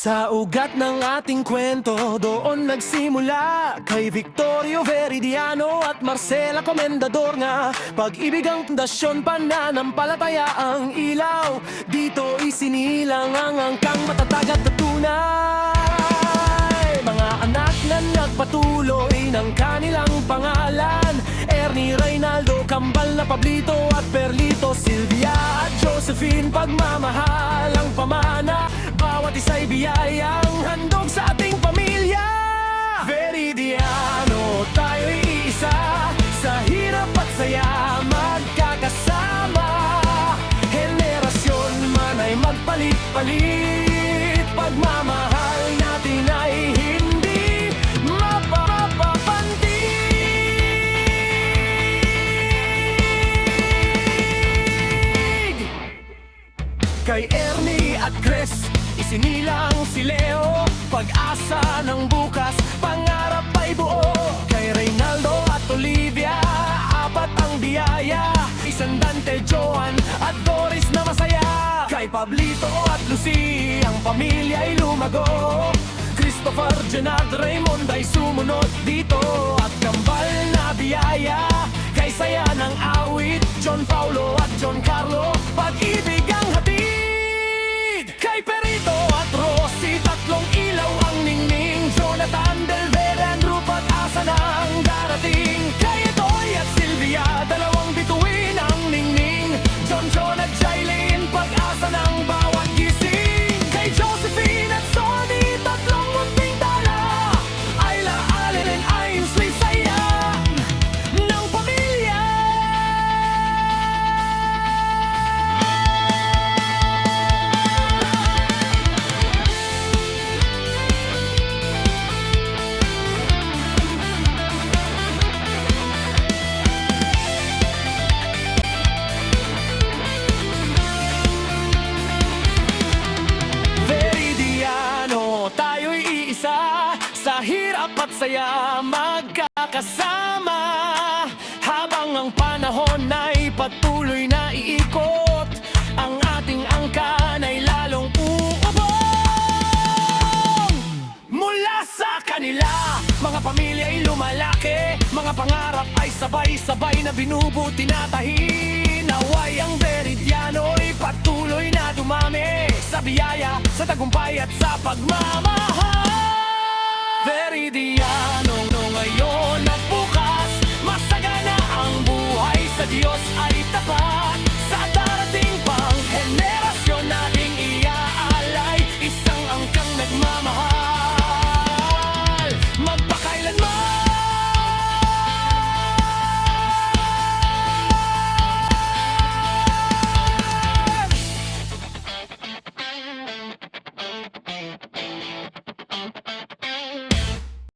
Sa ugat ng ating kwento, doon nagsimula kay Victorio Veridiano at Marcela Comendador nga pag-ibig ang pundasyon, pananampalataya ang ilaw. Dito isinilang ang angkang matatag at tunay. Mga anak na nagpatuloy ng kanilang pangalan: Ernie, Reynaldo, Kambal na Pablito at Perlito, Silvia at Josephine. Pagmamahal ang pamana, bawat isa'y biyayang handog sa ating pamilya. Veridiano, tayo'y iisa, sa hirap at saya magkakasama. Henerasyon man ay magpalit-palit, pagmamahal natin ay hindi mapapantig. Kay Ernie at Chris, isinilang si Leo, pag-asa ng bukas, pangarap ay buo. Kay Reynaldo at Olivia, apat ang biyaya, isang Dante, Joan at Doris na masaya. Kay Pablito at Lucy, ang pamilya ay lumago. Christopher, Jen at Raymond ay sumunod dito, at Kambal na biyaya, kay saya ng awit, John Paulo at John Carlo, pag-ibig ang hatid. Kay Perito at Rosie, tatlong ilaw ang ningning, Jonathan, Delvera, Andrew, pag-asa ng darating. Kay Etoy at Sylvia, dalawang bituin ang ningning, John at Jailin, pag-asa ng bawat gising. Kay Josephine at Sonny, tatlong munting tala, Ayla, Allen and Ainsley, saya ng pamilya. Veridiano, tayo'y iisa, sa hirap at saya magkakasama. Habang ang panahon ay patuloy na iikot, ang ating angkan ay lalong uubong. Mula sa kanila, mga pamilya ay lumalaki, mga pangarap ay sabay-sabay na binubuti na tahin. Naway ang Veridiano'y patuloy na dumami, sa biyaya, sa tagumpay at sa pagmamahal. Veridiano, ngayon at